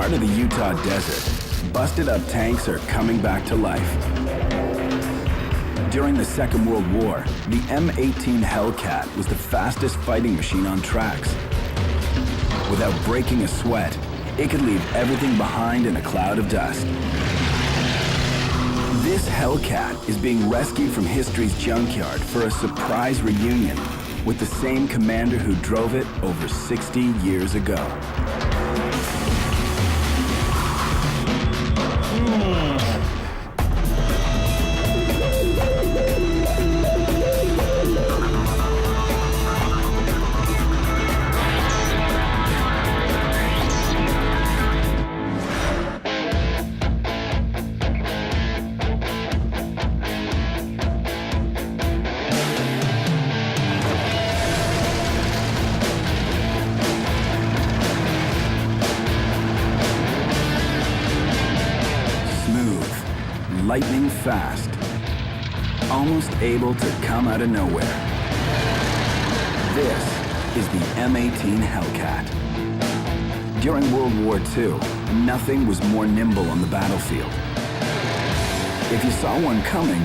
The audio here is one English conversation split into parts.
heart of the Utah desert, busted-up tanks are coming back to life. During the Second World War, the M18 Hellcat was the fastest fighting machine on tracks. Without breaking a sweat, it could leave everything behind in a cloud of dust. This Hellcat is being rescued from history's junkyard for a surprise reunion with the same commander who drove it over 60 years ago. Lightning fast, almost able to come out of nowhere. This is the M18 Hellcat. During World War II, nothing was more nimble on the battlefield. If you saw one coming,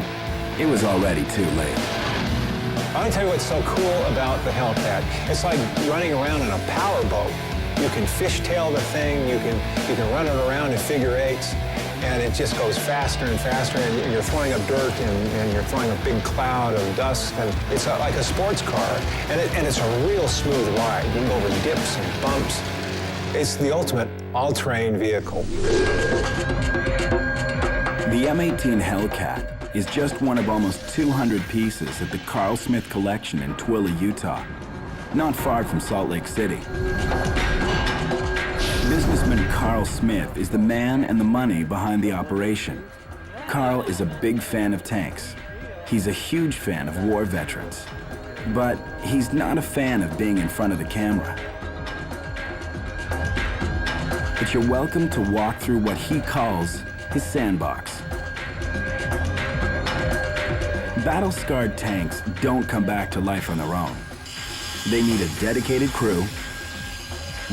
it was already too late. I want to tell you what's so cool about the Hellcat. It's like running around in a power boat. You can fishtail the thing, you can run it around in figure eights, and it just goes faster and faster, and you're throwing up dirt, and you're throwing a big cloud of dust, and it's like a sports car, and it's a real smooth ride. You can go over dips and bumps. It's the ultimate all-terrain vehicle. The M18 Hellcat is just one of almost 200 pieces at the Carl Smith Collection in Twilla, Utah, not far from Salt Lake City. Businessman Carl Smith is the man and the money behind the operation. Carl is a big fan of tanks. He's a huge fan of war veterans. But he's not a fan of being in front of the camera. But you're welcome to walk through what he calls his sandbox. Battle-scarred tanks don't come back to life on their own. They need a dedicated crew,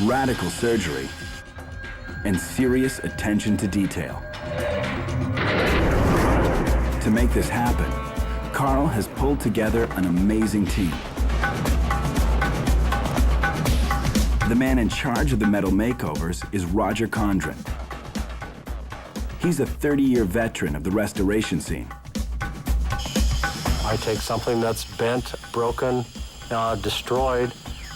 radical surgery, and serious attention to detail. To make this happen, Carl has pulled together an amazing team. The man in charge of the metal makeovers is Roger Condren. He's a 30-year veteran of the restoration scene. I take something that's bent, broken, destroyed,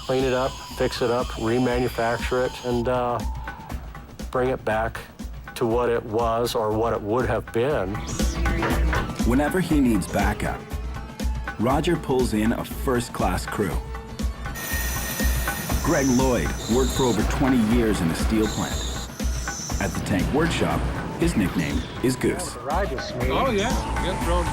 clean it up, fix it up, remanufacture it, and bring it back to what it was or what it would have been. Whenever he needs backup, Roger pulls in a first-class crew. Greg Lloyd worked for over 20 years in a steel plant. At the tank workshop, his nickname is Goose. Oh, yeah. Yep, road.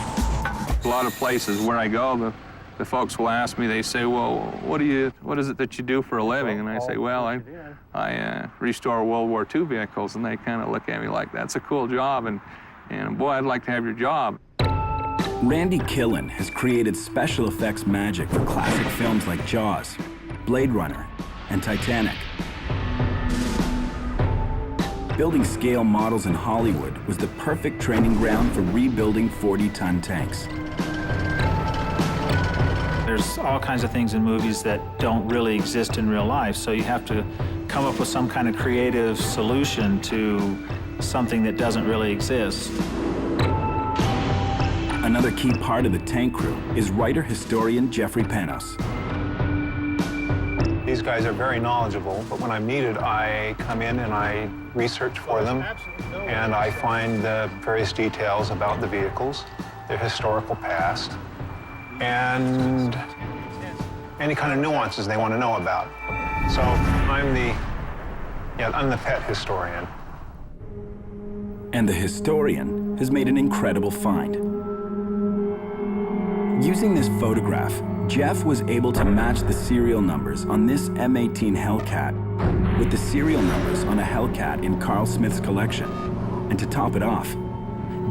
A lot of places where I go, the folks will ask me, they say, well, what is it that you do for a living? And I say, well, I restore World War II vehicles. And they kind of look at me like, that's a cool job. And boy, I'd like to have your job. Randy Killen has created special effects magic for classic films like Jaws, Blade Runner, and Titanic. Building scale models in Hollywood was the perfect training ground for rebuilding 40-ton tanks. There's all kinds of things in movies that don't really exist in real life, so you have to come up with some kind of creative solution to something that doesn't really exist. Another key part of the tank crew is writer-historian Jeffrey Panos. These guys are very knowledgeable, but when I'm needed, I come in and I research for them, and I find the various details about the vehicles, their historical past, and any kind of nuances they want to know about. So I'm the pet historian. And the historian has made an incredible find. Using this photograph, Jeff was able to match the serial numbers on this M18 Hellcat with the serial numbers on a Hellcat in Carl Smith's collection. And to top it off,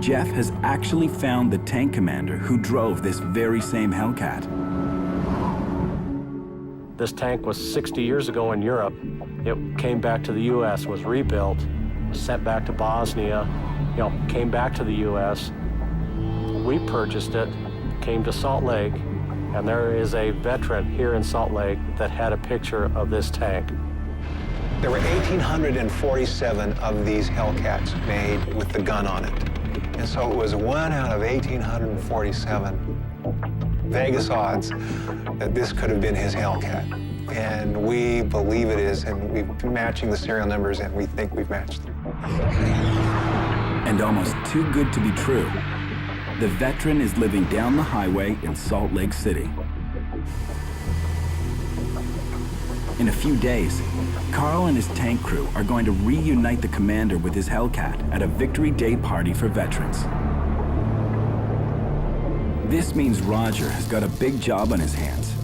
Jeff has actually found the tank commander who drove this very same Hellcat. This tank was 60 years ago in Europe. It came back to the U.S., was rebuilt, sent back to Bosnia, came back to the U.S. We purchased it, came to Salt Lake, and there is a veteran here in Salt Lake that had a picture of this tank. There were 1,847 of these Hellcats made with the gun on it. And so it was 1 out of 1,847 Vegas odds that this could have been his Hellcat. And we believe it is, and we've been matching the serial numbers, and we think we've matched them. And almost too good to be true, the veteran is living down the highway in Salt Lake City. In a few days, Carl and his tank crew are going to reunite the commander with his Hellcat at a Victory Day party for veterans. This means Roger has got a big job on his hands.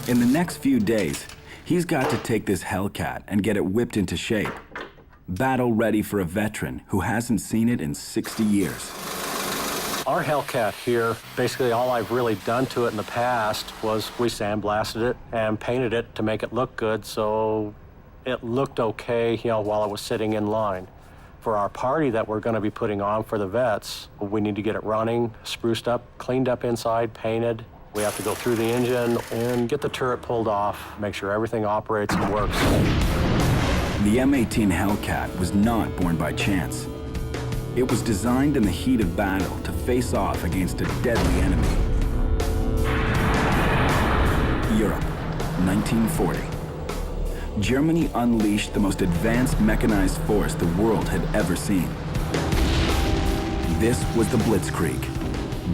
In the next few days, he's got to take this Hellcat and get it whipped into shape. Battle ready for a veteran who hasn't seen it in 60 years. Our Hellcat here, basically all I've really done to it in the past was we sandblasted it and painted it to make it look good, so it looked okay, while it was sitting in line. For our party that we're going to be putting on for the vets, we need to get it running, spruced up, cleaned up inside, painted. We have to go through the engine and get the turret pulled off, make sure everything operates and works. The M18 Hellcat was not born by chance. It was designed in the heat of battle to face off against a deadly enemy. Europe, 1940. Germany unleashed the most advanced mechanized force the world had ever seen. This was the Blitzkrieg,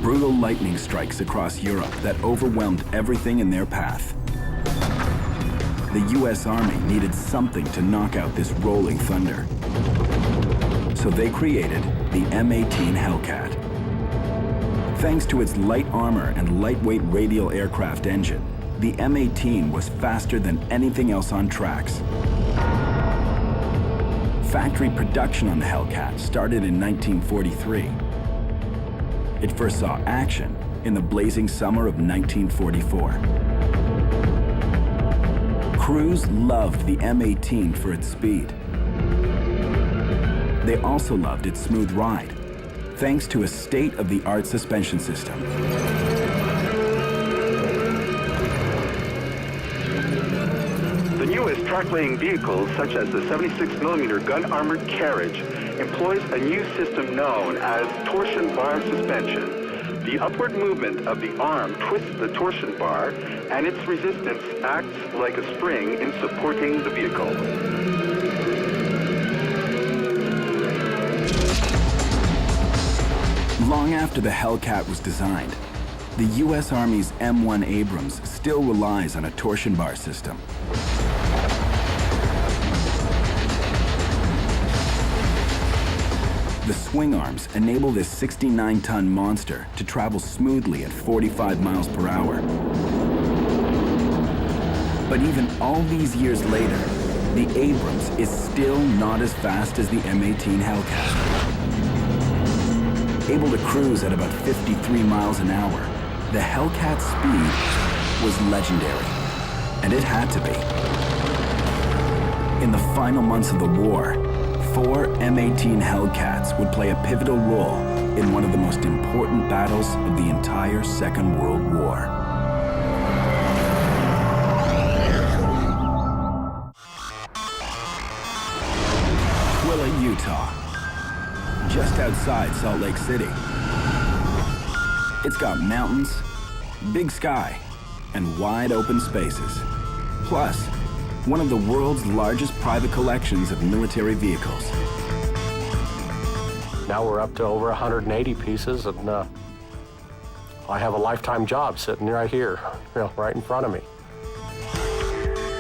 brutal lightning strikes across Europe that overwhelmed everything in their path. The U.S. Army needed something to knock out this rolling thunder. So they created the M18 Hellcat. Thanks to its light armor and lightweight radial aircraft engine, the M18 was faster than anything else on tracks. Factory production on the Hellcat started in 1943. It first saw action in the blazing summer of 1944. Crews loved the M18 for its speed. They also loved its smooth ride, thanks to a state-of-the-art suspension system. The newest track-laying vehicles, such as the 76mm gun-armored carriage, employs a new system known as torsion bar suspension. The upward movement of the arm twists the torsion bar, and its resistance acts like a spring in supporting the vehicle. Long after the Hellcat was designed, the U.S. Army's M1 Abrams still relies on a torsion bar system. The swing arms enable this 69-ton monster to travel smoothly at 45 miles per hour. But even all these years later, the Abrams is still not as fast as the M18 Hellcat. Able to cruise at about 53 miles an hour, the Hellcat's speed was legendary, and it had to be. In the final months of the war, 4 M18 Hellcats would play a pivotal role in one of the most important battles of the entire Second World War. Aquila, Utah, just outside Salt Lake City. It's got mountains, big sky, and wide open spaces. Plus, one of the world's largest private collections of military vehicles. Now we're up to over 180 pieces, and I have a lifetime job sitting right here, right in front of me.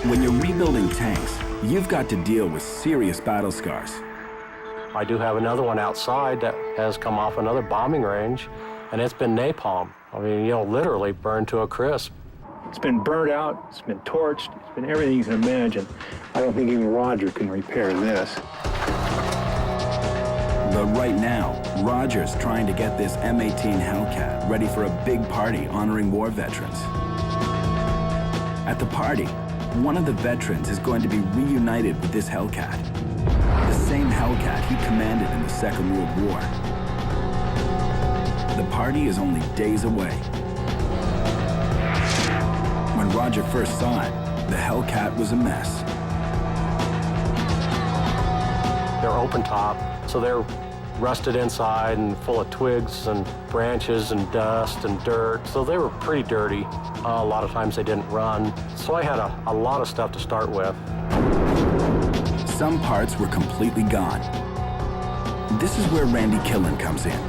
When you're rebuilding tanks, you've got to deal with serious battle scars. I do have another one outside that has come off another bombing range, and it's been napalm. I mean, literally burned to a crisp. It's been burned out, it's been torched, it's been everything you can imagine. I don't think even Roger can repair this. But right now, Roger's trying to get this M18 Hellcat ready for a big party honoring war veterans. At the party, one of the veterans is going to be reunited with this Hellcat. The same Hellcat he commanded in the Second World War. The party is only days away. When Roger first saw it, the Hellcat was a mess. They're open top, so they're rusted inside and full of twigs and branches and dust and dirt. So they were pretty dirty. A lot of times they didn't run. So I had a lot of stuff to start with. Some parts were completely gone. This is where Randy Killen comes in.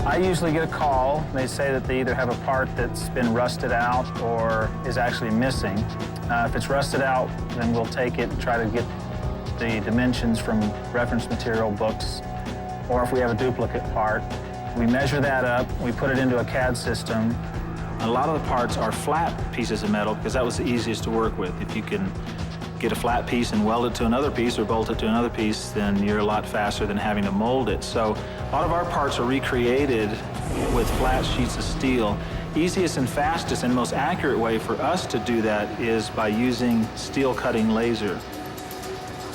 I usually get a call. They say that they either have a part that's been rusted out or is actually missing. If it's rusted out, then we'll take it and try to get the dimensions from reference material books, or if we have a duplicate part, we measure that up, we put it into a CAD system. A lot of the parts are flat pieces of metal because that was the easiest to work with. If you can get a flat piece and weld it to another piece or bolt it to another piece, then you're a lot faster than having to mold it. So a lot of our parts are recreated with flat sheets of steel. Easiest and fastest and most accurate way for us to do that is by using steel cutting laser.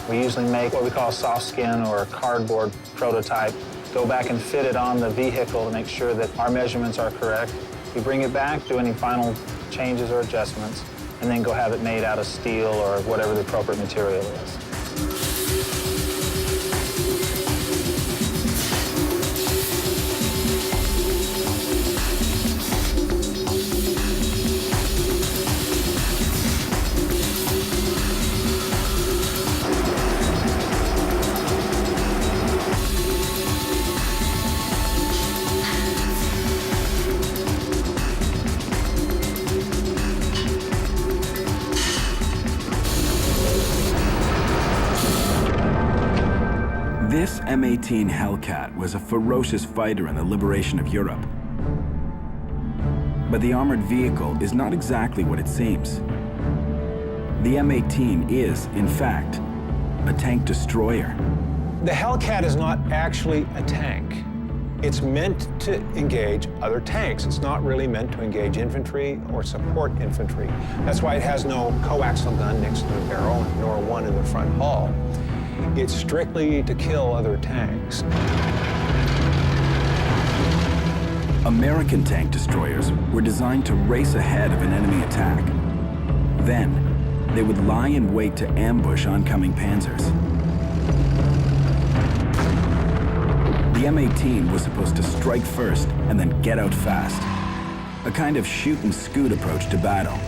We usually make what we call a soft skin or a cardboard prototype, go back and fit it on the vehicle to make sure that our measurements are correct. We bring it back, do any final changes or adjustments, and then go have it made out of steel or whatever the appropriate material is. This M18 Hellcat was a ferocious fighter in the liberation of Europe. But the armored vehicle is not exactly what it seems. The M18 is, in fact, a tank destroyer. The Hellcat is not actually a tank. It's meant to engage other tanks. It's not really meant to engage infantry or support infantry. That's why it has no coaxial gun next to the barrel, nor one in the front hull. It's strictly to kill other tanks. American tank destroyers were designed to race ahead of an enemy attack. Then, they would lie in wait to ambush oncoming panzers. The M18 was supposed to strike first and then get out fast. A kind of shoot and scoot approach to battle.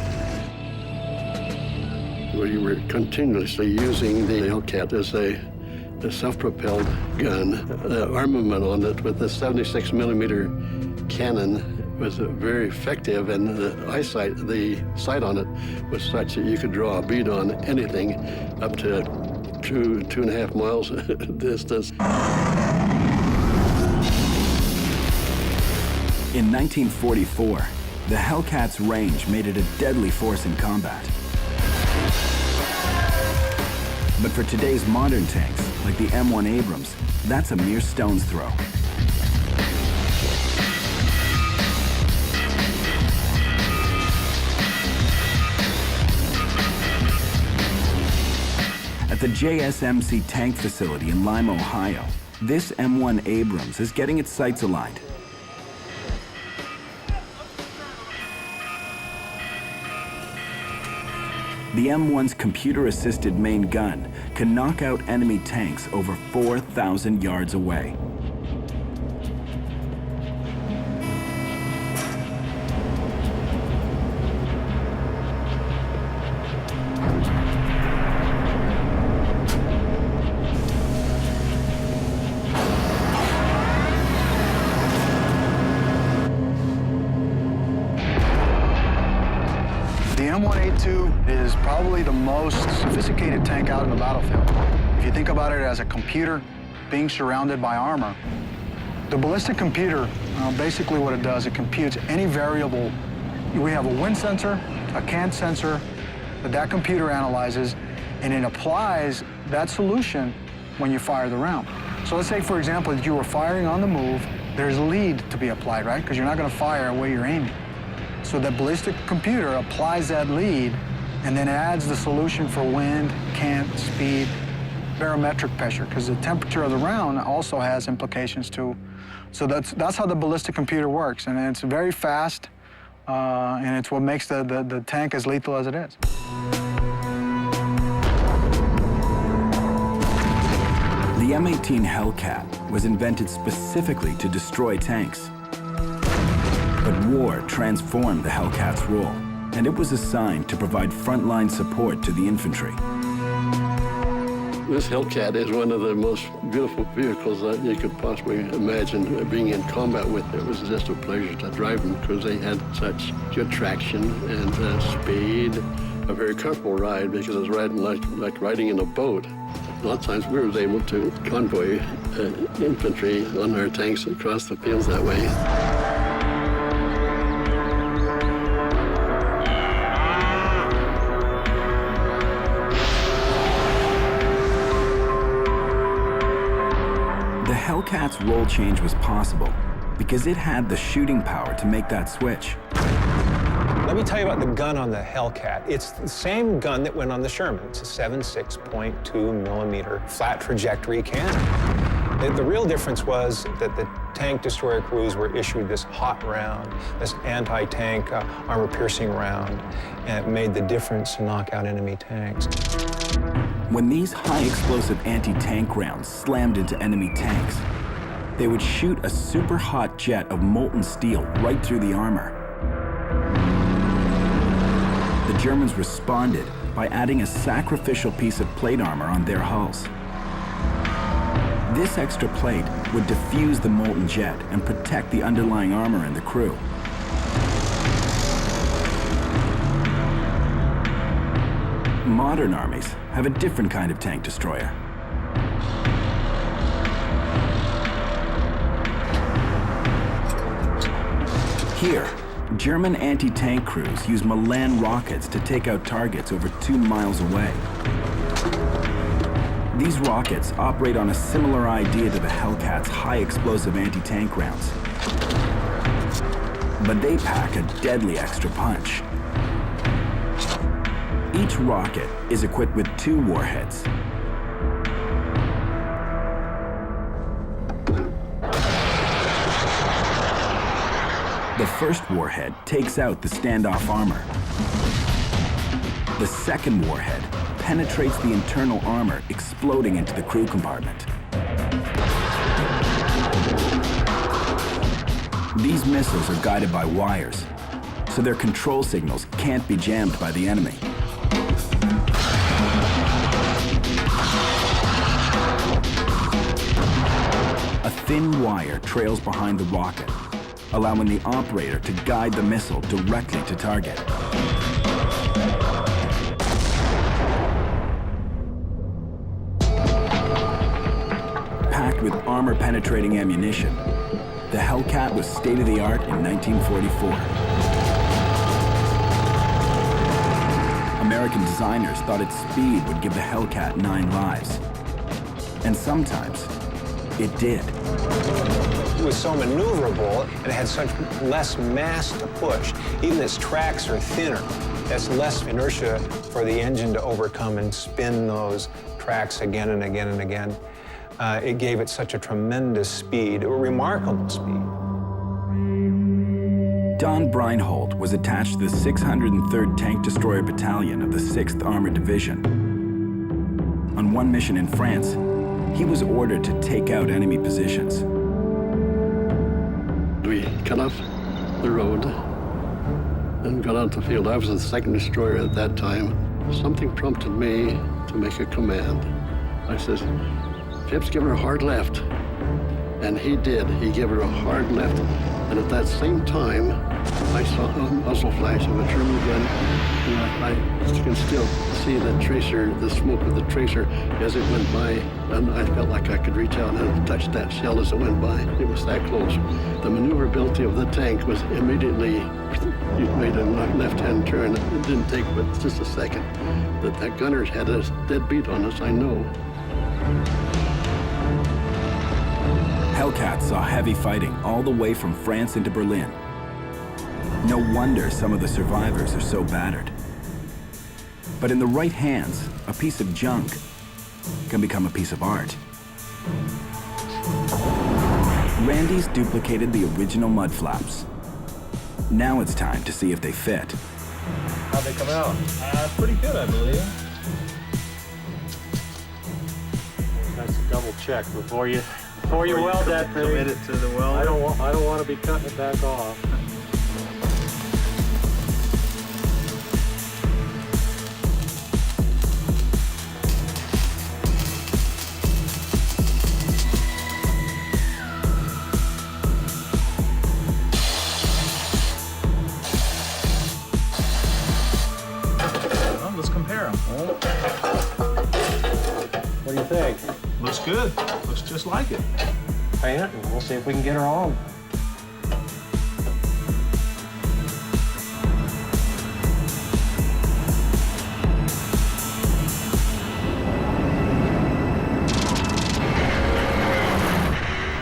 We were continuously using the Hellcat as a self-propelled gun. The armament on it with the 76mm cannon was very effective, and the sight on it was such that you could draw a bead on anything up to 2.5 miles distance. In 1944, the Hellcat's range made it a deadly force in combat. But for today's modern tanks, like the M1 Abrams, that's a mere stone's throw. At the JSMC tank facility in Lima, Ohio, this M1 Abrams is getting its sights aligned. The M1's computer-assisted main gun can knock out enemy tanks over 4,000 yards away. The M1A2 is probably the most sophisticated tank out in the battlefield. If you think about it as a computer being surrounded by armor, the ballistic computer, basically what it does, it computes any variable. We have a wind sensor, a CAN sensor that computer analyzes, and it applies that solution when you fire the round. So let's say, for example, that you were firing on the move, there's lead to be applied, right? Because you're not going to fire where you're aiming. So the ballistic computer applies that lead and then adds the solution for wind, cant, speed, barometric pressure, because the temperature of the round also has implications too. So that's how the ballistic computer works, and it's very fast, and it's what makes the tank as lethal as it is. The M18 Hellcat was invented specifically to destroy tanks. But war transformed the Hellcat's role, and it was assigned to provide frontline support to the infantry. This Hellcat is one of the most beautiful vehicles that you could possibly imagine being in combat with. It was just a pleasure to drive them because they had such good traction and speed. A very comfortable ride because it was riding like riding in a boat. A lot of times we were able to convoy infantry on our tanks across the fields that way. The Hellcat's role change was possible because it had the shooting power to make that switch. Let me tell you about the gun on the Hellcat. It's the same gun that went on the Sherman. It's a 76.2 millimeter flat trajectory cannon. The real difference was that the tank destroyer crews were issued this hot round, this anti-tank armor-piercing round, and it made the difference to knock out enemy tanks. When these high-explosive anti-tank rounds slammed into enemy tanks, they would shoot a super hot jet of molten steel right through the armor. The Germans responded by adding a sacrificial piece of plate armor on their hulls. This extra plate would diffuse the molten jet and protect the underlying armor and the crew. Modern armies have a different kind of tank destroyer. Here, German anti-tank crews use Milan rockets to take out targets over 2 miles away. These rockets operate on a similar idea to the Hellcat's high-explosive anti-tank rounds. But they pack a deadly extra punch. Each rocket is equipped with 2 warheads. The first warhead takes out the standoff armor. The second warhead penetrates the internal armor, exploding into the crew compartment. These missiles are guided by wires, so their control signals can't be jammed by the enemy. A thin wire trails behind the rocket, allowing the operator to guide the missile directly to target. Packed with armor-penetrating ammunition, the Hellcat was state-of-the-art in 1944. American designers thought its speed would give the Hellcat 9 lives. And sometimes, it did. It was so maneuverable, and it had such less mass to push. Even its tracks are thinner. That's less inertia for the engine to overcome and spin those tracks again and again and again. It gave it such a tremendous speed, a remarkable speed. Don Breinholt was attached to the 603rd Tank Destroyer Battalion of the 6th Armored Division. On one mission in France, he was ordered to take out enemy positions. We cut off the road and got out the field. I was the 2nd destroyer at that time. Something prompted me to make a command. I says, Phipps, give her a hard left. And he did. He gave her a hard left. And at that same time, I saw a muzzle flash of a German gun. And I can still see the tracer, the smoke of the tracer as it went by. And I felt like I could reach out and touch that shell as it went by. It was that close. The maneuverability of the tank was immediately, you made a left-hand turn. It didn't take but just a second. That gunner had a dead beat on us, I know. Hellcat saw heavy fighting all the way from France into Berlin. No wonder some of the survivors are so battered. But in the right hands, a piece of junk can become a piece of art. Randy's duplicated the original mud flaps. Now it's time to see if they fit. How'd they come out? Pretty good, I believe. Nice to double check before you weld that thing. Commit it to the welder. I don't want to be cutting it back off. Well, let's compare them. What do you think? Looks good. Looks just like it. Paint it, and we'll see if we can get her on.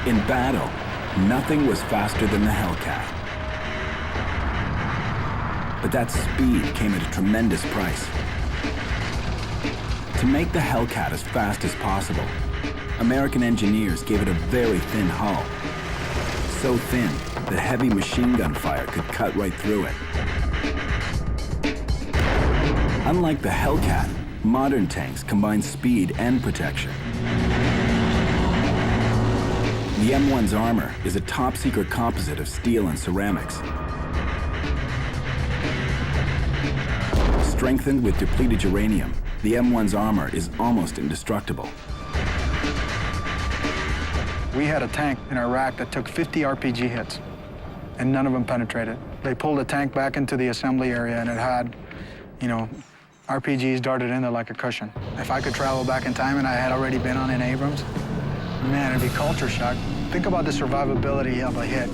In battle, nothing was faster than the Hellcat. But that speed came at a tremendous price. To make the Hellcat as fast as possible, American engineers gave it a very thin hull. So thin that heavy machine gun fire could cut right through it. Unlike the Hellcat, modern tanks combine speed and protection. The M1's armor is a top-secret composite of steel and ceramics. Strengthened with depleted uranium, the M1's armor is almost indestructible. We had a tank in Iraq that took 50 RPG hits, and none of them penetrated. They pulled the tank back into the assembly area, and it had, RPGs darted in there like a cushion. If I could travel back in time and I had already been on an Abrams, man, it'd be culture shock. Think about the survivability of a hit.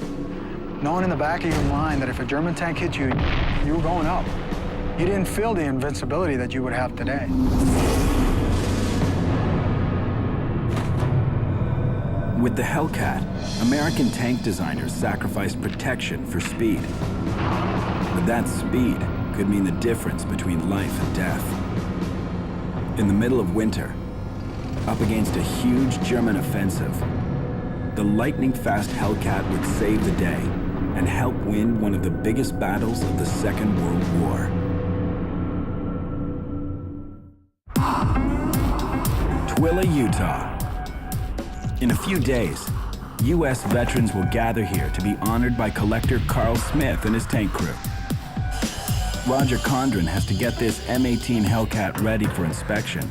Knowing in the back of your mind that if a German tank hit you, you were going up. You didn't feel the invincibility that you would have today. With the Hellcat, American tank designers sacrificed protection for speed. But that speed could mean the difference between life and death. In the middle of winter, up against a huge German offensive, the lightning-fast Hellcat would save the day and help win one of the biggest battles of the Second World War. Twila, Utah. In a few days, U.S. veterans will gather here to be honored by collector Carl Smith and his tank crew. Roger Condren has to get this M18 Hellcat ready for inspection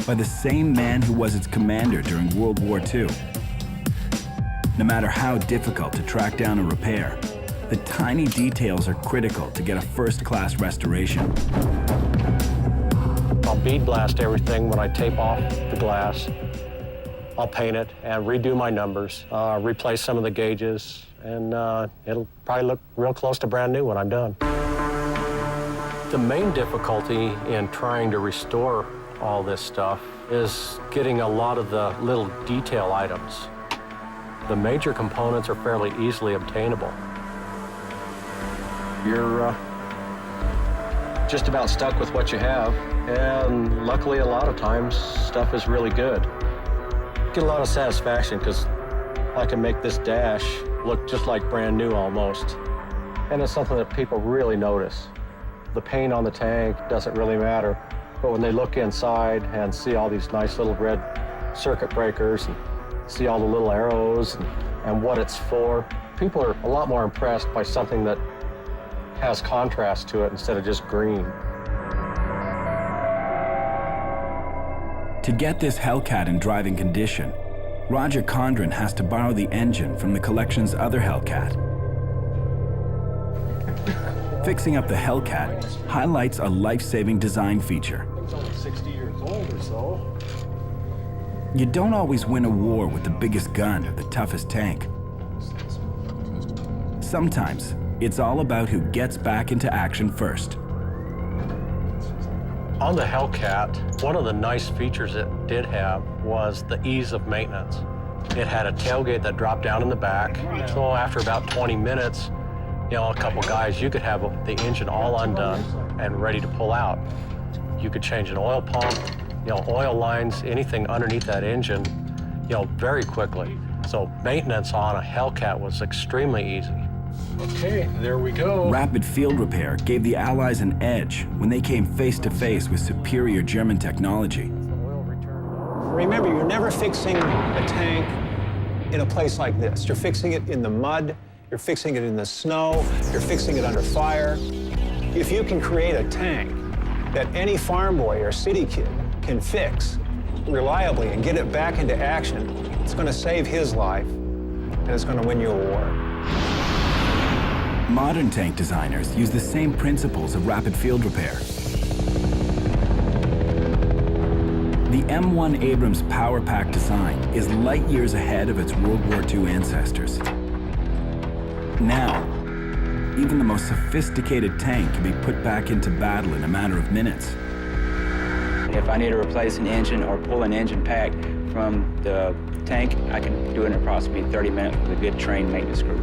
by the same man who was its commander during World War II. No matter how difficult to track down or repair, the tiny details are critical to get a first-class restoration. I'll bead blast everything when I tape off the glass. I'll paint it and redo my numbers, replace some of the gauges, and it'll probably look real close to brand new when I'm done. The main difficulty in trying to restore all this stuff is getting a lot of the little detail items. The major components are fairly easily obtainable. You're just about stuck with what you have, and luckily a lot of times stuff is really good. Get a lot of satisfaction because I can make this dash look just like brand new almost. And it's something that people really notice. The paint on the tank doesn't really matter, but when they look inside and see all these nice little red circuit breakers and see all the little arrows and what it's for, people are a lot more impressed by something that has contrast to it instead of just green. To get this Hellcat in driving condition, Roger Condren has to borrow the engine from the collection's other Hellcat. Fixing up the Hellcat highlights a life-saving design feature. It's only 60 years old or so. You don't always win a war with the biggest gun or the toughest tank. Sometimes, it's all about who gets back into action first. On the Hellcat, one of the nice features it did have was the ease of maintenance. It had a tailgate that dropped down in the back, so after about 20 minutes, You know, a couple guys, you could have the engine all undone and ready to pull out. You could change an oil pump, you know, oil lines, anything underneath that engine, you know, very quickly. So maintenance on a Hellcat was extremely easy. Okay, there we go. Rapid field repair gave the Allies an edge when they came face to face with superior German technology. Remember, you're never fixing a tank in a place like this. You're fixing it in the mud, you're fixing it in the snow, you're fixing it under fire. If you can create a tank that any farm boy or city kid can fix reliably and get it back into action, it's going to save his life, and it's going to win you a war. Modern tank designers use the same principles of rapid field repair. The M1 Abrams Power Pack design is light years ahead of its World War II ancestors. Now, even the most sophisticated tank can be put back into battle in a matter of minutes. If I need to replace an engine or pull an engine pack from the tank, I can do it in approximately 30 minutes with a good trained maintenance crew.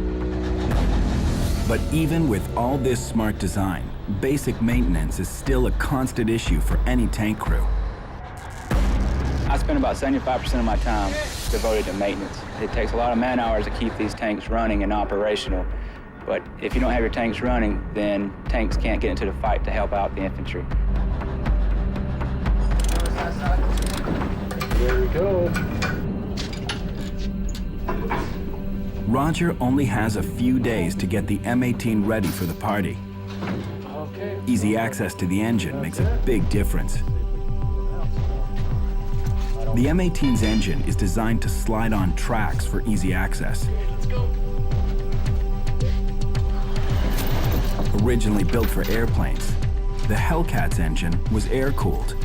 But even with all this smart design, basic maintenance is still a constant issue for any tank crew. I spend about 75% of my time devoted to maintenance. It takes a lot of man hours to keep these tanks running and operational. But if you don't have your tanks running, then tanks can't get into the fight to help out the infantry. There we go. Roger only has a few days to get the M18 ready for the party. Okay. Easy access to the engine makes a big difference. The M18's engine is designed to slide on tracks for easy access. Originally built for airplanes, the Hellcat's engine was air-cooled.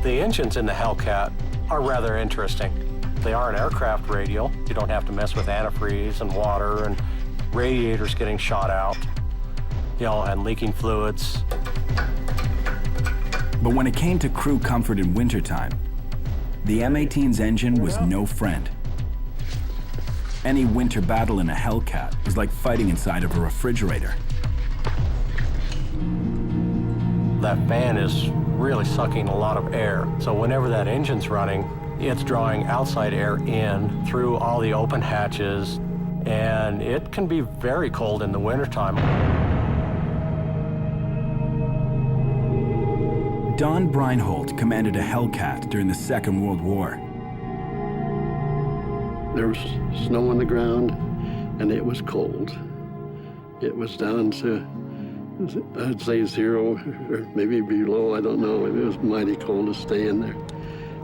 The engines in the Hellcat are rather interesting. They are an aircraft radial. You don't have to mess with antifreeze and water and radiators getting shot out, you know, and leaking fluids. But when it came to crew comfort in wintertime, the M18's engine was no friend. Any winter battle in a Hellcat was like fighting inside of a refrigerator. That fan is really sucking a lot of air. So whenever that engine's running, it's drawing outside air in through all the open hatches, and it can be very cold in the wintertime. Don Breinholt commanded a Hellcat during the Second World War. There was snow on the ground, and it was cold. It was down to, I'd say 0, or maybe below, I don't know. It was mighty cold to stay in there.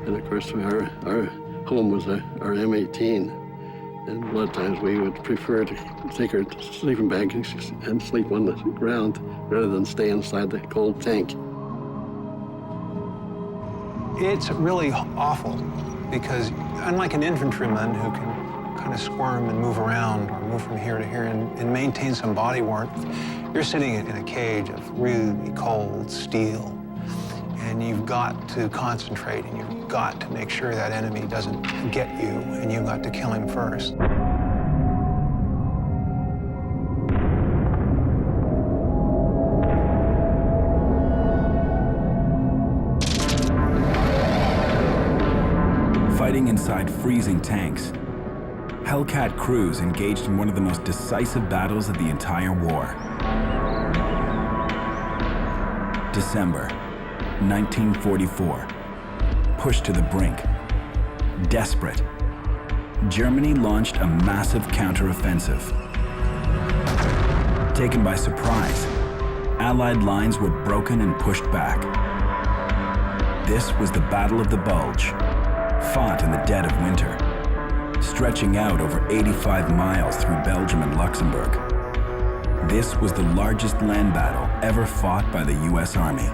And of course, our home was our M18. And a lot of times we would prefer to take our sleeping bag and sleep on the ground rather than stay inside the cold tank. It's really awful because unlike an infantryman who can kind of squirm and move around or move from here to here and maintain some body warmth, you're sitting in a cage of really cold steel. And you've got to concentrate, and you've got to make sure that enemy doesn't get you, and you've got to kill him first. Fighting inside freezing tanks, Hellcat crews engaged in one of the most decisive battles of the entire war. December 1944. Pushed to the brink, desperate, Germany launched a massive counteroffensive. Taken by surprise, Allied lines were broken and pushed back. This was the Battle of the Bulge, fought in the dead of winter, stretching out over 85 miles through Belgium and Luxembourg. This was the largest land battle ever fought by the U.S. Army.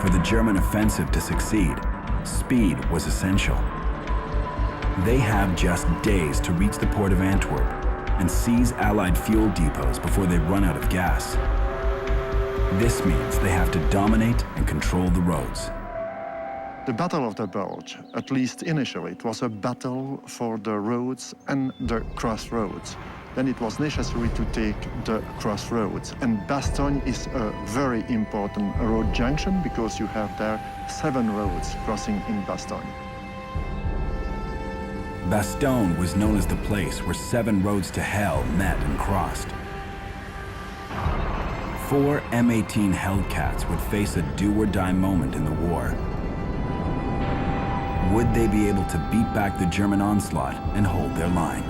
For the German offensive to succeed, speed was essential. They have just days to reach the port of Antwerp and seize Allied fuel depots before they run out of gas. This means they have to dominate and control the roads. The Battle of the Bulge, at least initially, it was a battle for the roads and the crossroads. then it was necessary to take the crossroads. And Bastogne is a very important road junction because you have there 7 roads crossing in Bastogne. Bastogne was known as the place where 7 roads to hell met and crossed. 4 M18 Hellcats would face a do-or-die moment in the war. Would they be able to beat back the German onslaught and hold their line?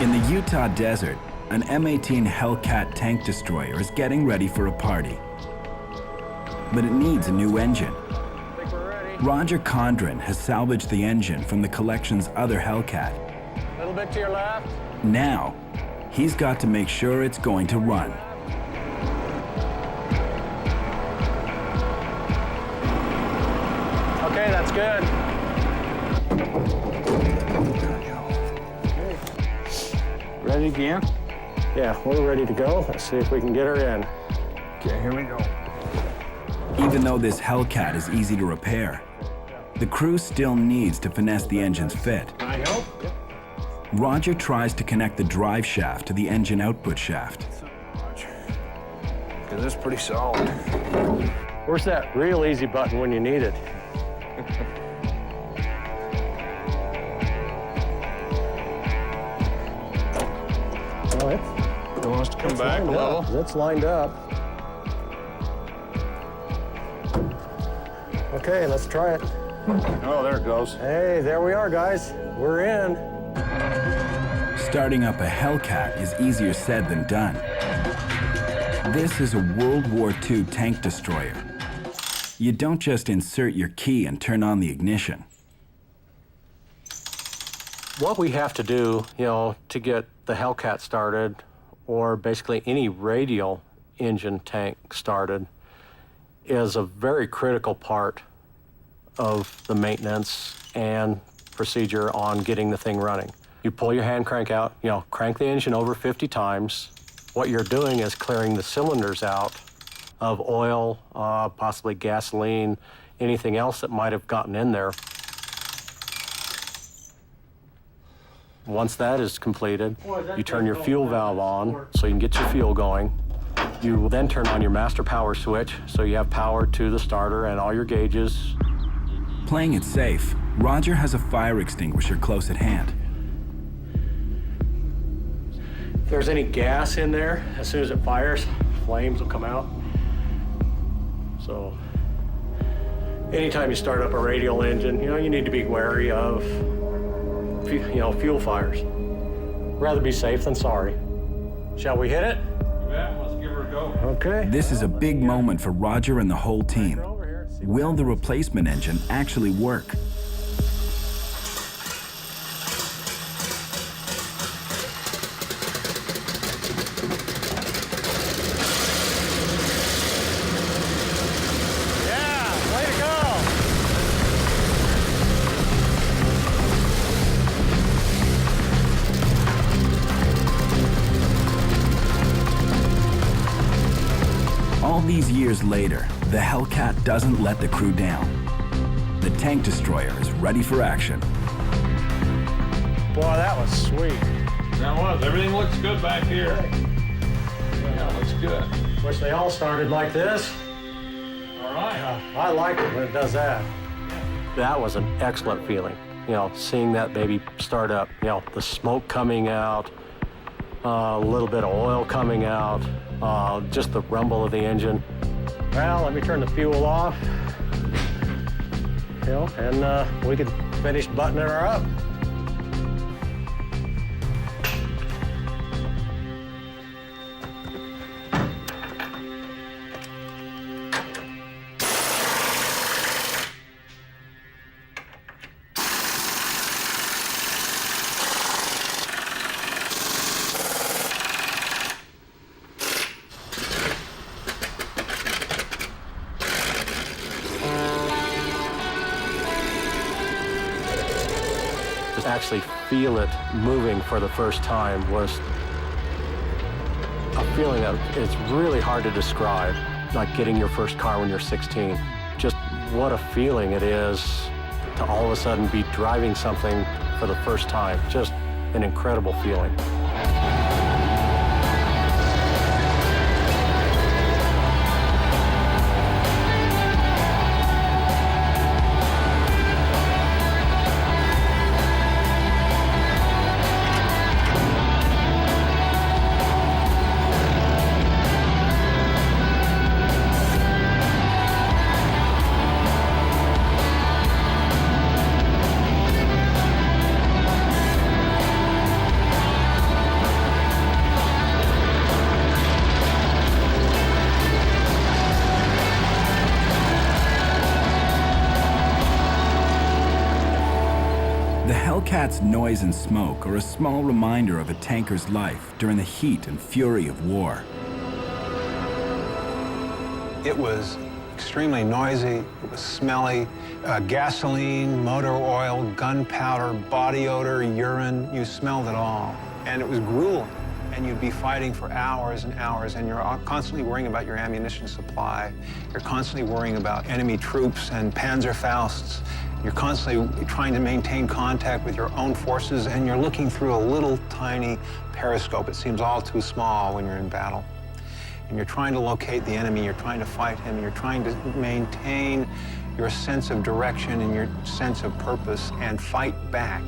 In the Utah desert, an M18 Hellcat tank destroyer is getting ready for a party. But it needs a new engine. Roger Condren has salvaged the engine from the collection's other Hellcat. A little bit to your left. Now, he's got to make sure it's going to run. Okay, that's good. Ready again? Yeah, we're ready to go. Let's see if we can get her in. Okay, here we go. Even though this Hellcat is easy to repair, the crew still needs to finesse the engine's fit. Can I help? Roger tries to connect the drive shaft to the engine output shaft. Because it's pretty solid. Where's that real easy button when you need it? All right. It wants to come back a little. It's lined up. Okay, let's try it. Oh, there it goes. Hey, there we are, guys. We're in. Starting up a Hellcat is easier said than done. This is a World War II tank destroyer. You don't just insert your key and turn on the ignition. What we have to do, to get the Hellcat started, or basically any radial engine tank started, is a very critical part of the maintenance and procedure on getting the thing running. You pull your hand crank out, crank the engine over 50 times. What you're doing is clearing the cylinders out of oil, possibly gasoline, anything else that might have gotten in there. Once that is completed, you turn your fuel valve on so you can get your fuel going. You will then turn on your master power switch so you have power to the starter and all your gauges. Playing it safe, Roger has a fire extinguisher close at hand. If there's any gas in there, as soon as it fires, flames will come out. So anytime you start up a radial engine, you need to be wary of fuel fires. Rather be safe than sorry. Shall we hit it? Yeah, let's give her a go. Okay. This is a big moment for Roger and the whole team. Will the replacement engine actually work? Yeah, way to go. All these years later, the Hellcat doesn't let the crew down. The tank destroyer is ready for action. Boy, that was sweet. That was. Everything looks good back here. Yeah, looks good. Wish they all started like this. All right. I like it when it does that. That was an excellent feeling, seeing that baby start up, the smoke coming out, a little bit of oil coming out, just the rumble of the engine. Well, let me turn the fuel off, and we could finish buttoning her up. Actually feel it moving for the first time was a feeling that it's really hard to describe, like getting your first car when you're 16. Just what a feeling it is to all of a sudden be driving something for the first time. Just an incredible feeling. The Hellcat's noise and smoke are a small reminder of a tanker's life during the heat and fury of war. It was extremely noisy, it was smelly, gasoline, motor oil, gunpowder, body odor, urine, you smelled it all. And it was grueling, and you'd be fighting for hours and hours, and you're constantly worrying about your ammunition supply. You're constantly worrying about enemy troops and Panzerfausts. You're constantly trying to maintain contact with your own forces, and you're looking through a little tiny periscope. It seems all too small when you're in battle. And you're trying to locate the enemy, you're trying to fight him, and you're trying to maintain your sense of direction and your sense of purpose and fight back.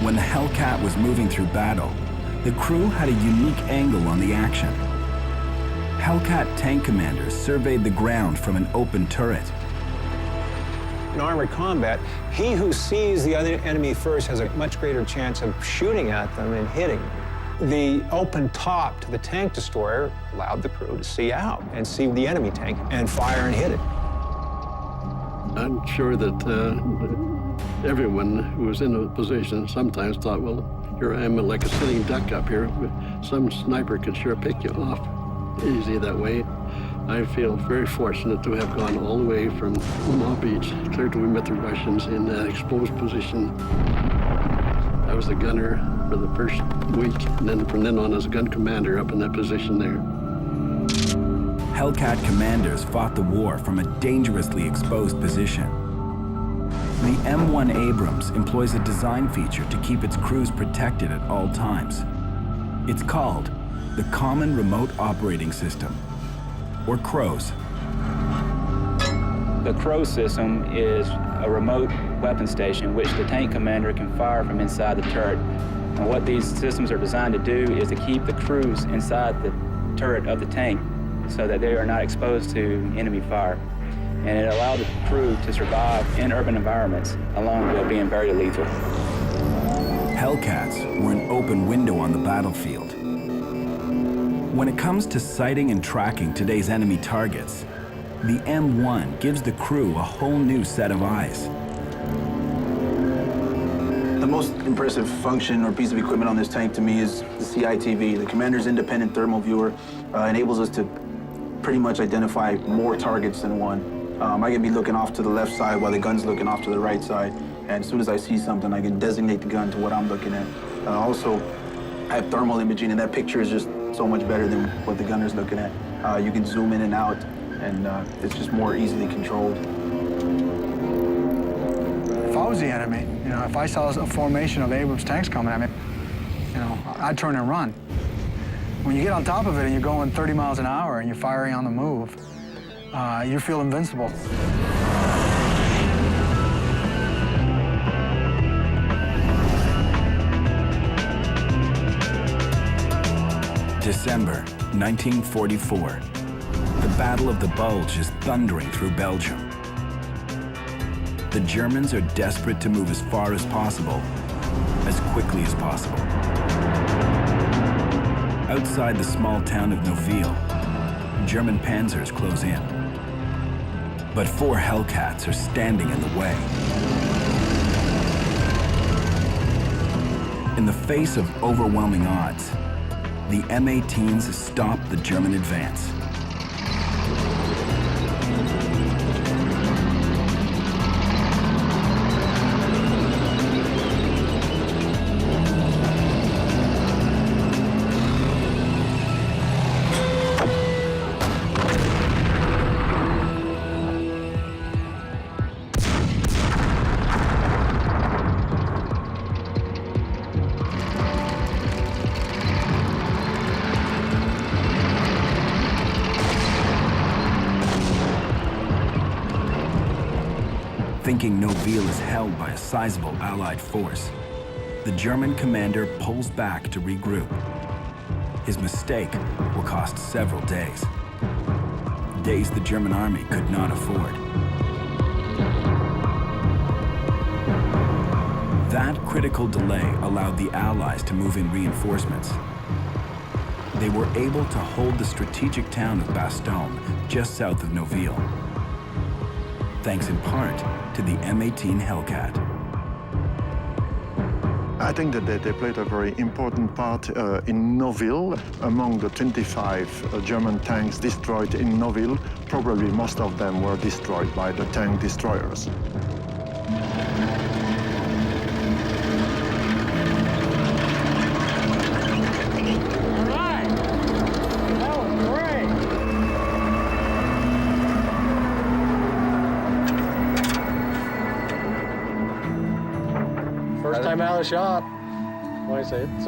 When the Hellcat was moving through battle, the crew had a unique angle on the action. Hellcat tank commanders surveyed the ground from an open turret. In armored combat, he who sees the other enemy first has a much greater chance of shooting at them and hitting them. The open top to the tank destroyer allowed the crew to see out and see the enemy tank and fire and hit it. I'm sure that everyone who was in a position sometimes thought, well, here I am like a sitting duck up here. Some sniper could sure pick you off easy that way. I feel very fortunate to have gone all the way from Omaha Beach clear till we met the Russians in that exposed position. I was the gunner for the first week, and then from then on as a gun commander up in that position there. Hellcat commanders fought the war from a dangerously exposed position. The M1 Abrams employs a design feature to keep its crews protected at all times. It's called the Common Remote Operating System, or CROWS. The CROW system is a remote weapon station which the tank commander can fire from inside the turret. And what these systems are designed to do is to keep the crews inside the turret of the tank so that they are not exposed to enemy fire. And it allowed the crew to survive in urban environments along with being very lethal. Hellcats were an open window on the battlefield. When it comes to sighting and tracking today's enemy targets, the M1 gives the crew a whole new set of eyes. The most impressive function or piece of equipment on this tank to me is the CITV. The Commander's Independent Thermal Viewer enables us to pretty much identify more targets than one. I can be looking off to the left side while the gun's looking off to the right side. And as soon as I see something, I can designate the gun to what I'm looking at. Also, I have thermal imaging, and that picture is just so much better than what the gunner's looking at. You can zoom in and out, and it's just more easily controlled. If I was the enemy, if I saw a formation of Abrams tanks coming at me, I'd turn and run. When you get on top of it and you're going 30 miles an hour and you're firing on the move, you feel invincible. December 1944. The Battle of the Bulge is thundering through Belgium. The Germans are desperate to move as far as possible, as quickly as possible. Outside the small town of Noville, German panzers close in. But 4 Hellcats are standing in the way. In the face of overwhelming odds, the M18s stop the German advance. Thinking Noville is held by a sizable Allied force, the German commander pulls back to regroup. His mistake will cost several days. Days the German army could not afford. That critical delay allowed the Allies to move in reinforcements. They were able to hold the strategic town of Bastogne, just south of Noville, thanks in part to the M18 Hellcat. I think that they played a very important part in Noville. Among the 25 German tanks destroyed in Noville, probably most of them were destroyed by the tank destroyers. First time out of the shop, like I say, it's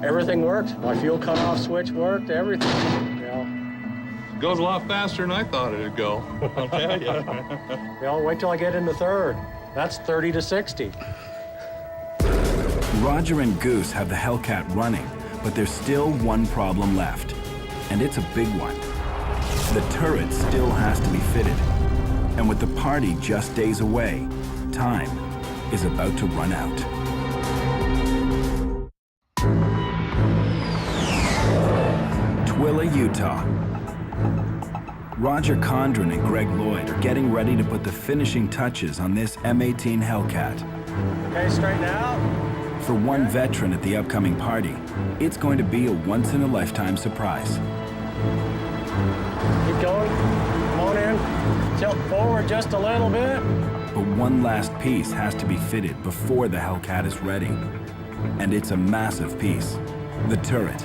everything worked. My fuel cutoff switch worked, everything. You know. Goes a lot faster than I thought it'd go. I'll tell you. You know, wait till I get into third. That's 30 to 60. Roger and Goose have the Hellcat running, but there's still one problem left, and it's a big one. The turret still has to be fitted, and with the party just days away, time is about to run out. Twilla, Utah. Roger Condren and Greg Lloyd are getting ready to put the finishing touches on this M18 Hellcat. Okay, straighten out. For one veteran at the upcoming party, it's going to be a once-in-a-lifetime surprise. Keep going. Come on in. Tilt forward just a little bit. But one last piece has to be fitted before the Hellcat is ready. And it's a massive piece, the turret.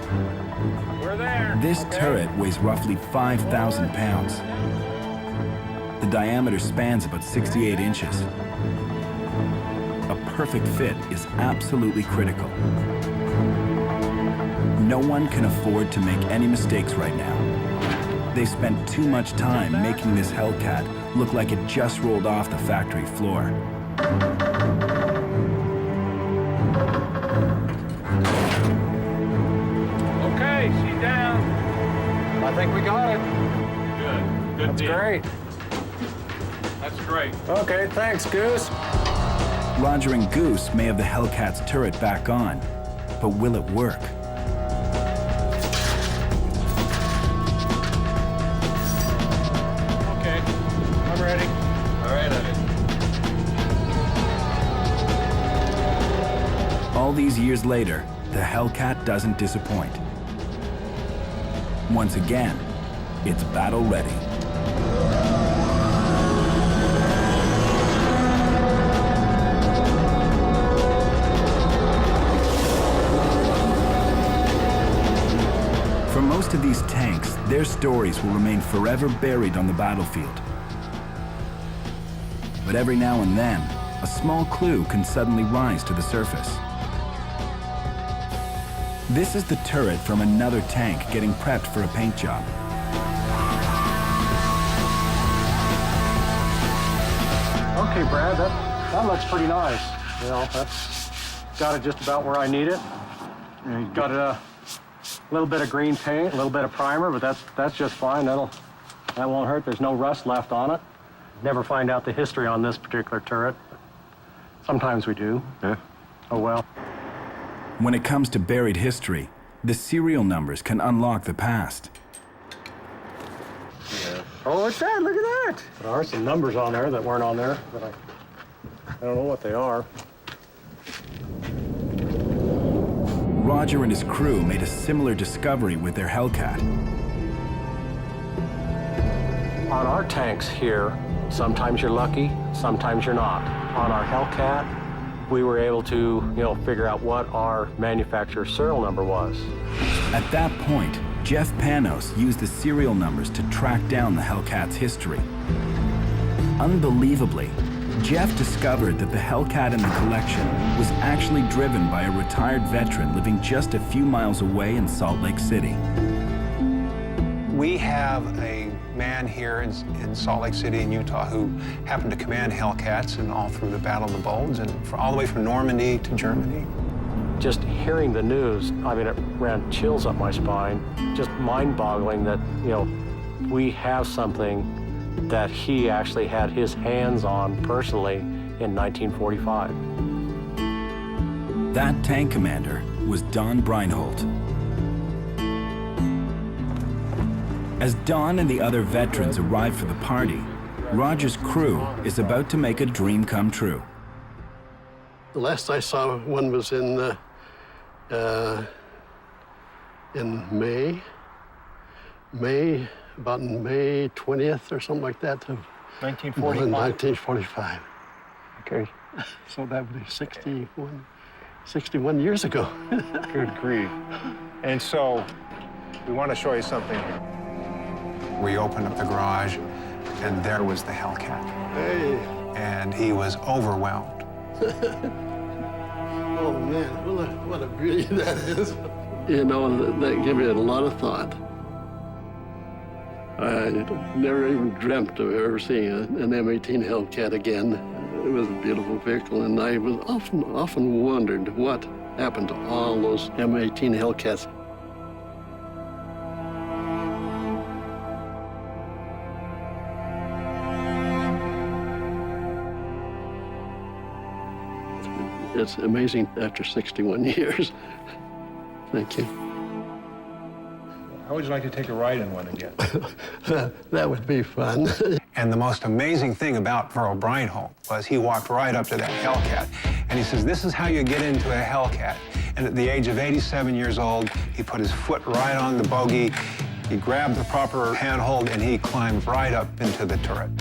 We're there. This turret weighs roughly 5,000 pounds. The diameter spans about 68 inches. A perfect fit is absolutely critical. No one can afford to make any mistakes right now. They've spent too much time making this Hellcat look like it just rolled off the factory floor. Okay, she's down. I think we got it. Good. Good That's deal. great. That's great. Okay, thanks, Goose. Roger and Goose may have the Hellcat's turret back on, but will it work? Okay, I'm ready. All right, All these years later, the Hellcat doesn't disappoint. Once again, it's battle ready. For most of these tanks, their stories will remain forever buried on the battlefield. But every now and then, a small clue can suddenly rise to the surface. This is the turret from another tank getting prepped for a paint job. Okay, Brad, that looks pretty nice. You know, that's got it just about where I need it. And got a little bit of green paint, a little bit of primer, but that's just fine. That won't hurt. There's no rust left on it. Never find out the history on this particular turret. Sometimes we do. Yeah. Oh well. When it comes to buried history, the serial numbers can unlock the past. Oh, what's that? Look at that. There are some numbers on there that weren't on there, but I don't know what they are. Roger and his crew made a similar discovery with their Hellcat. On our tanks here, sometimes you're lucky, sometimes you're not. On our Hellcat, we were able to, figure out what our manufacturer's serial number was. At that point, Jeff Panos used the serial numbers to track down the Hellcat's history. Unbelievably, Jeff discovered that the Hellcat in the collection was actually driven by a retired veteran living just a few miles away in Salt Lake City. We have a man here in Salt Lake City in Utah who happened to command Hellcats and all through the Battle of the Bulge and all the way from Normandy to Germany. Just hearing the news, I mean, it ran chills up my spine. Just mind-boggling that, you know, we have something that he actually had his hands on personally in 1945. That tank commander was Don Breinholt. As Don and the other veterans arrive for the party, Roger's crew is about to make a dream come true. The last I saw one was in May, about May 20th or something like that. Of 1945? 1945. Okay. So that would be 61 years ago. Good grief. And so, we want to show you something here. We opened up the garage, and there was the Hellcat. Hey. And he was overwhelmed. Oh, man, what a beauty that is. You know, that gave me a lot of thought. I never even dreamt of ever seeing an M18 Hellcat again. It was a beautiful vehicle, and I was often wondered what happened to all those M18 Hellcats. It's amazing after 61 years. Thank you. How would you like to take a ride in one again? That would be fun. And the most amazing thing about Verl Breinholt was he walked right up to that Hellcat, and he says, "This is how you get into a Hellcat." And at the age of 87 years old, he put his foot right on the bogey, he grabbed the proper handhold, and he climbed right up into the turret.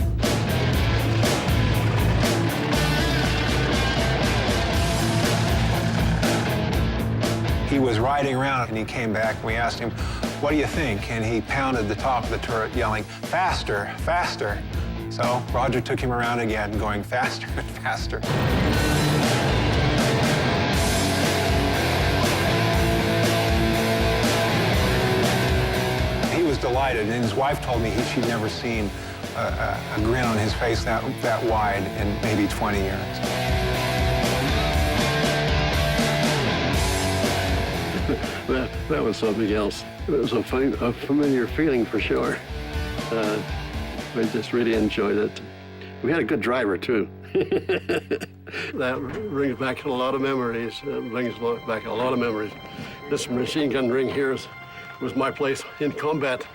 He was riding around, and he came back, and we asked him, "What do you think?" And he pounded the top of the turret, yelling, "Faster, faster." So Roger took him around again, going faster and faster. He was delighted, and his wife told me she'd never seen a grin on his face that wide in maybe 20 years. That was something else. It was a familiar feeling for sure. I just really enjoyed it. We had a good driver, too. That brings back a lot of memories. This machine gun ring here was my place in combat.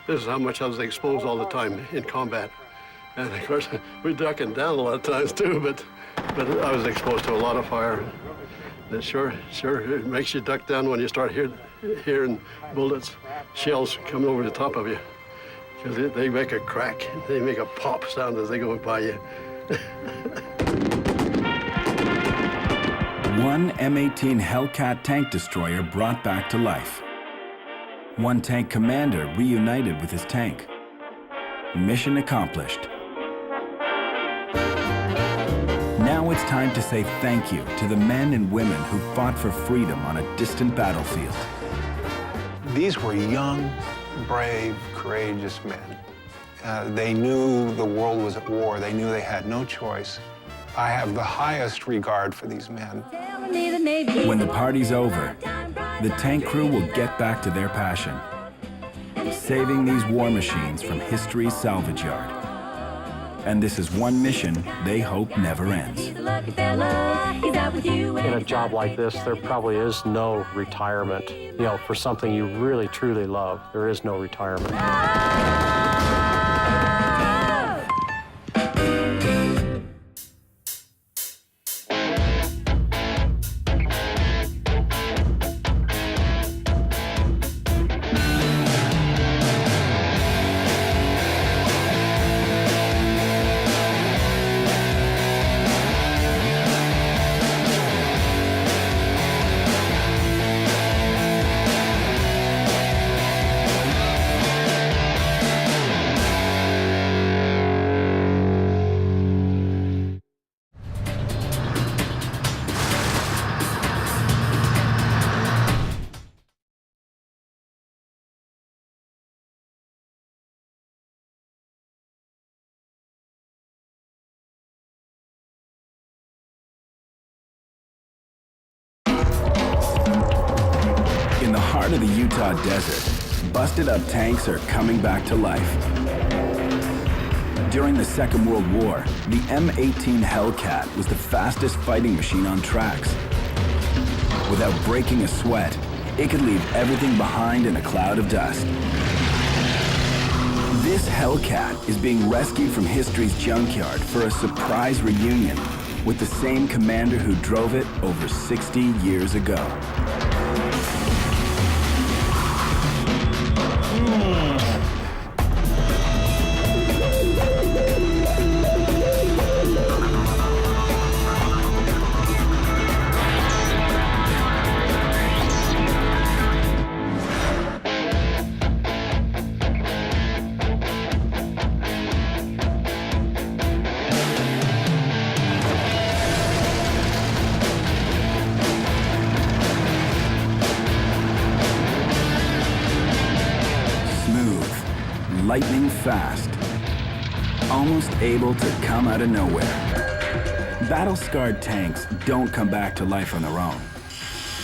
This is how much I was exposed all the time in combat. And of course, we duck and down a lot of times, too, but I was exposed to a lot of fire. And sure, it makes you duck down when you start hearing bullets, shells coming over the top of you. Because they make a crack, they make a pop sound as they go by you. One M18 Hellcat tank destroyer brought back to life. One tank commander reunited with his tank. Mission accomplished. Now it's time to say thank you to the men and women who fought for freedom on a distant battlefield. These were young, brave, courageous men. They knew the world was at war. They knew they had no choice. I have the highest regard for these men. When the party's over, the tank crew will get back to their passion, saving these war machines from history's salvage yard. And this is one mission they hope never ends. In a job like this, there probably is no retirement. You know, for something you really, truly love, there is no retirement. heart of the Utah desert, busted-up tanks are coming back to life. During the Second World War, the M18 Hellcat was the fastest fighting machine on tracks. Without breaking a sweat, it could leave everything behind in a cloud of dust. This Hellcat is being rescued from history's junkyard for a surprise reunion with the same commander who drove it over 60 years ago. Lightning fast, almost able to come out of nowhere. Battle-scarred tanks don't come back to life on their own.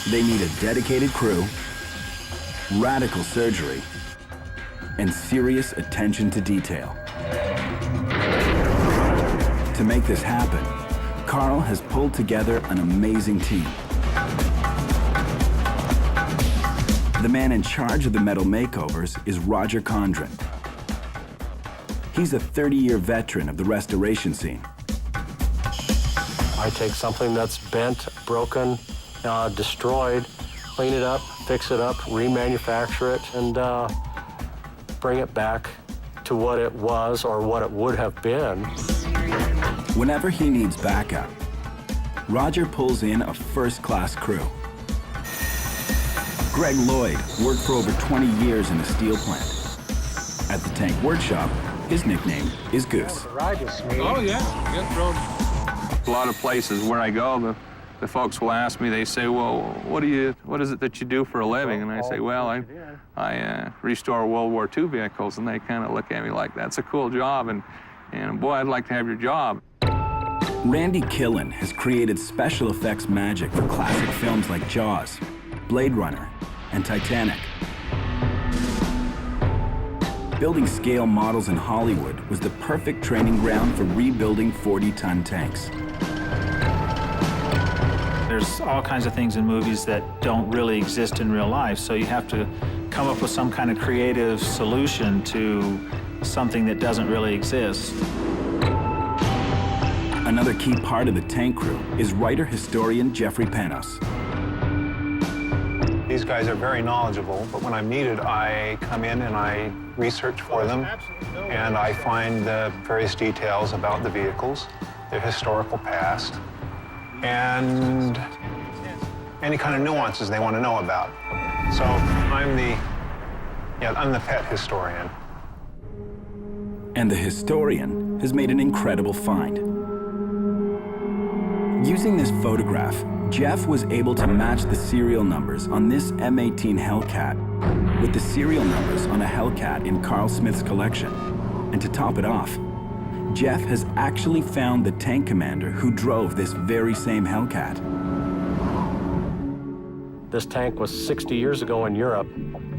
They need a dedicated crew, radical surgery, and serious attention to detail. To make this happen, Carl has pulled together an amazing team. The man in charge of the metal makeovers is Roger Condren. He's a 30-year veteran of the restoration scene. I take something that's bent, broken, destroyed, clean it up, fix it up, remanufacture it, and bring it back to what it was or what it would have been. Whenever he needs backup, Roger pulls in a first-class crew. Greg Lloyd worked for over 20 years in a steel plant. At the tank workshop, his nickname is Goose. Oh, yeah. Good road. A lot of places where I go, the folks will ask me, they say, well, what is it that you do for a living? And I say, well, I restore World War II vehicles. And they kind of look at me like, that's a cool job. And boy, I'd like to have your job. Randy Killen has created special effects magic for classic films like Jaws, Blade Runner, and Titanic. Building scale models in Hollywood was the perfect training ground for rebuilding 40-ton tanks. There's all kinds of things in movies that don't really exist in real life, so you have to come up with some kind of creative solution to something that doesn't really exist. Another key part of the tank crew is writer-historian Jeffrey Panos. These guys are very knowledgeable, but when I'm needed, I come in and I research for them, and I find the various details about the vehicles, their historical past, and any kind of nuances they want to know about. So I'm the pet historian. And the historian has made an incredible find. Using this photograph, Jeff was able to match the serial numbers on this M18 Hellcat with the serial numbers on a Hellcat in Carl Smith's collection. And to top it off, Jeff has actually found the tank commander who drove this very same Hellcat. This tank was 60 years ago in Europe.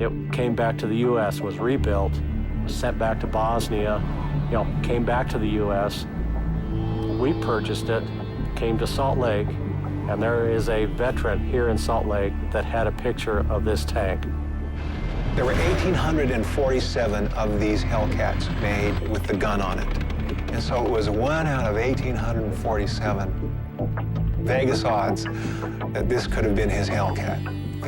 It came back to the U.S., was rebuilt, was sent back to Bosnia, came back to the U.S. We purchased it, came to Salt Lake, and there is a veteran here in Salt Lake that had a picture of this tank. There were 1,847 of these Hellcats made with the gun on it. And so it was 1 out of 1,847 Vegas odds that this could have been his Hellcat.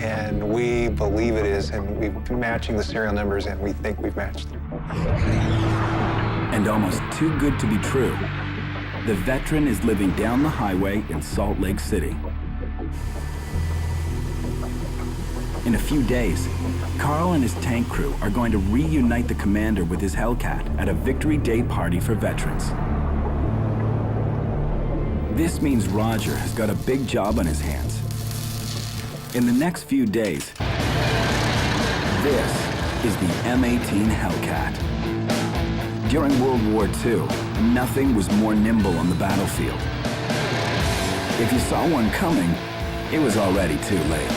And we believe it is, and we've been matching the serial numbers, and we think we've matched them. And almost too good to be true, the veteran is living down the highway in Salt Lake City. In a few days, Carl and his tank crew are going to reunite the commander with his Hellcat at a Victory Day party for veterans. This means Roger has got a big job on his hands. In the next few days, this is the M18 Hellcat. During World War II, nothing was more nimble on the battlefield. If you saw one coming, it was already too late.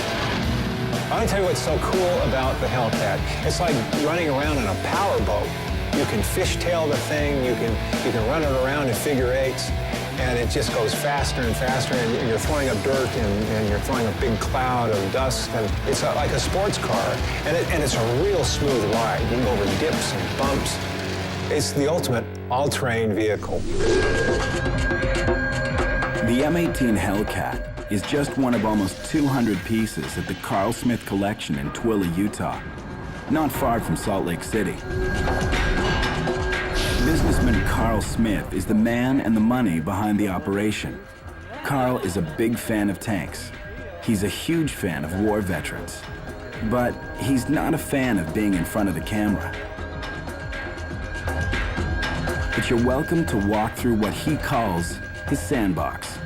I want to tell you what's so cool about the Hellcat. It's like running around in a power boat. You can fishtail the thing, you can run it around in figure eights, and it just goes faster and faster, and you're throwing up dirt, and you're throwing a big cloud of dust, and it's like a sports car, and it's a real smooth ride. You can go over dips and bumps. It's the ultimate all-terrain vehicle. The M18 Hellcat is just one of almost 200 pieces at the Carl Smith Collection in Twilla, Utah, not far from Salt Lake City. Businessman Carl Smith is the man and the money behind the operation. Carl is a big fan of tanks. He's a huge fan of war veterans. But he's not a fan of being in front of the camera. But you're welcome to walk through what he calls his sandbox.